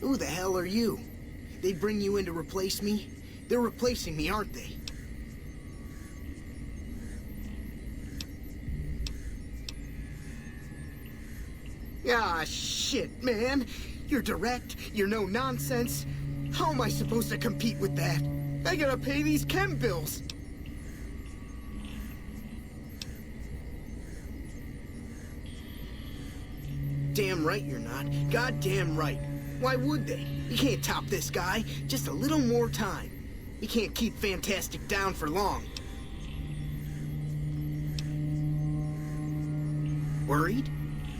Who the hell are you? They bring you in to replace me? They're replacing me, aren't they? Ah, shit, man. You're direct, you're no nonsense. How am I supposed to compete with that? I gotta pay these chem bills. Damn right you're not. Goddamn right. Why would they? You can't top this guy. Just a little more time. You can't keep Fantastic down for long. Worried?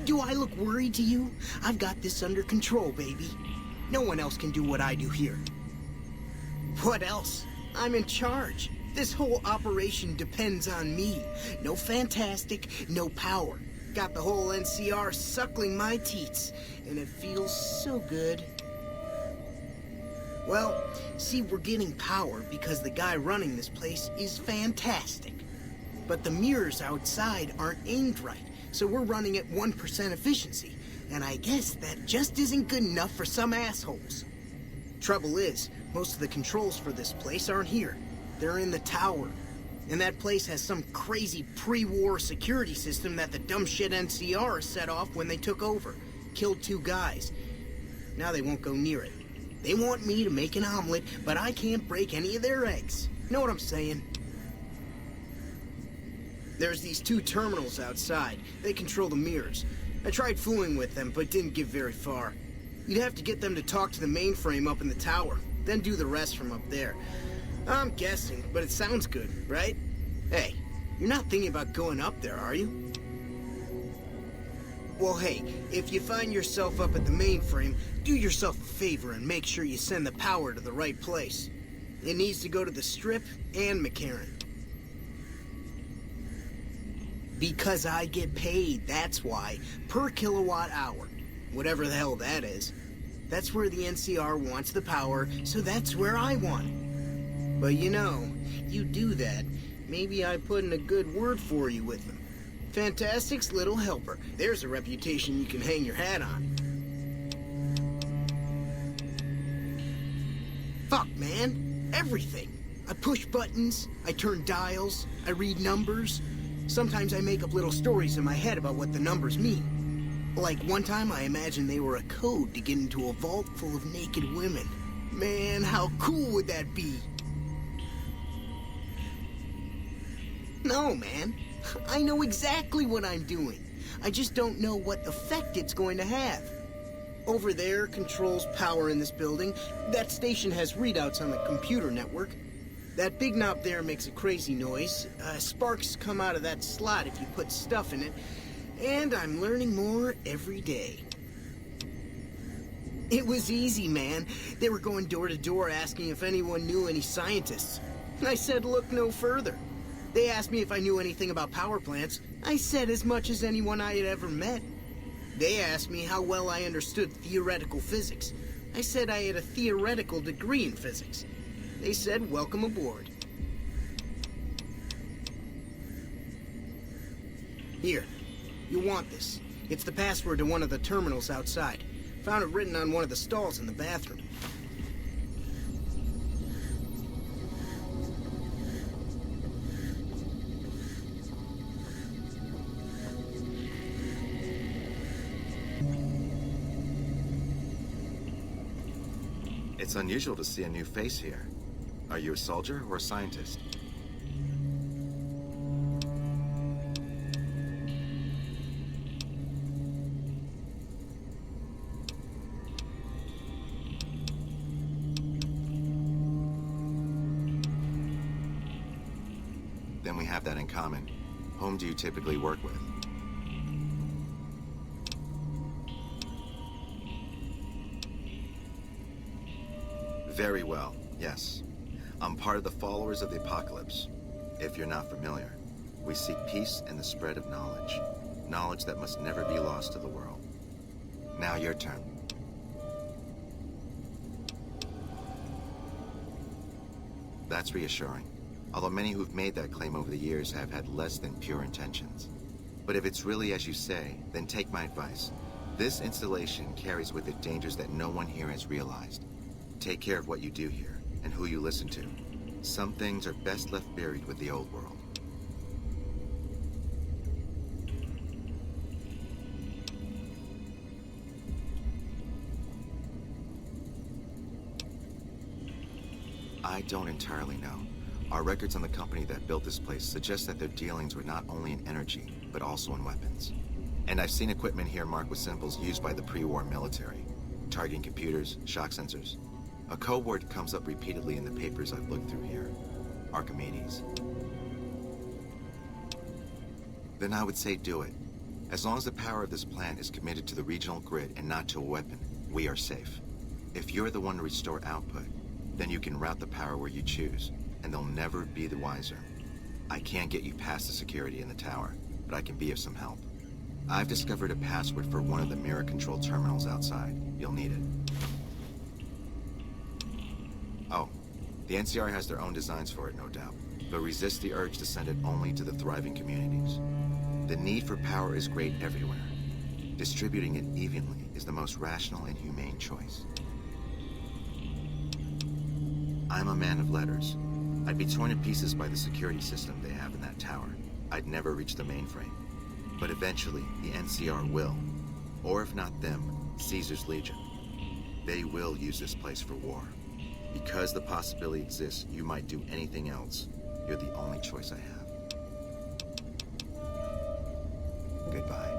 Do I look worried to you? I've got this under control, baby. No one else can do what I do here. What else? I'm in charge. This whole operation depends on me. No Fantastic, no power. Got the whole NCR suckling my teats, and it feels so good. Well, see, we're getting power because the guy running this place is fantastic. But the mirrors outside aren't aimed right, so we're running at 1% efficiency. And I guess that just isn't good enough for some assholes. Trouble is, most of the controls for this place aren't here. They're in the tower. And that place has some crazy pre-war security system that the dumb shit NCR set off when they took over. Killed 2 guys. Now they won't go near it. They want me to make an omelet, but I can't break any of their eggs. Know what I'm saying? There's these 2 terminals outside. They control the mirrors. I tried fooling with them, but didn't get very far. You'd have to get them to talk to the mainframe up in the tower, then do the rest from up there. I'm guessing, but it sounds good, right? Hey, you're not thinking about going up there, are you? Well, hey, if you find yourself up at the mainframe, do yourself a favor and make sure you send the power to the right place. It needs to go to the Strip and McCarran. Because I get paid, that's why. Per kilowatt hour. Whatever the hell that is. That's where the NCR wants the power, so that's where I want it. But you know, you do that, maybe I put in a good word for you with them. Fantastic's little helper. There's a reputation you can hang your hat on. Fuck, man. Everything. I push buttons, I turn dials, I read numbers. Sometimes I make up little stories in my head about what the numbers mean. Like one time I imagined they were a code to get into a vault full of naked women. Man, how cool would that be? No, man. I know exactly what I'm doing. I just don't know what effect it's going to have. Over there controls power in this building. That station has readouts on the computer network. That big knob there makes a crazy noise. Sparks come out of that slot if you put stuff in it. And I'm learning more every day. It was easy, man. They were going door to door asking if anyone knew any scientists. I said look no further. They asked me if I knew anything about power plants. I said as much as anyone I had ever met. They asked me how well I understood theoretical physics. I said I had a theoretical degree in physics. They said, welcome aboard. Here, you want this. It's the password to one of the terminals outside. Found it written on one of the stalls in the bathroom. It's unusual to see a new face here. Are you a soldier or a scientist? Then we have that in common. Whom do you typically work with? Very well, yes. I'm part of the Followers of the Apocalypse. If you're not familiar, we seek peace and the spread of knowledge. Knowledge that must never be lost to the world. Now your turn. That's reassuring. Although many who've made that claim over the years have had less than pure intentions. But if it's really as you say, then take my advice. This installation carries with it dangers that no one here has realized. Take care of what you do here, and who you listen to. Some things are best left buried with the old world. I don't entirely know. Our records on the company that built this place suggest that their dealings were not only in energy, but also in weapons. And I've seen equipment here marked with symbols used by the pre-war military. Targeting computers, shock sensors. A code word comes up repeatedly in the papers I've looked through here. Archimedes. Then I would say do it. As long as the power of this plant is committed to the regional grid and not to a weapon, we are safe. If you're the one to restore output, then you can route the power where you choose, and they'll never be the wiser. I can't get you past the security in the tower, but I can be of some help. I've discovered a password for one of the mirror control terminals outside. You'll need it. Oh, the NCR has their own designs for it, no doubt, but resist the urge to send it only to the thriving communities. The need for power is great everywhere. Distributing it evenly is the most rational and humane choice. I'm a man of letters. I'd be torn to pieces by the security system they have in that tower. I'd never reach the mainframe. But eventually, the NCR will. Or if not them, Caesar's Legion. They will use this place for war. Because the possibility exists you might do anything else, you're the only choice I have. Goodbye.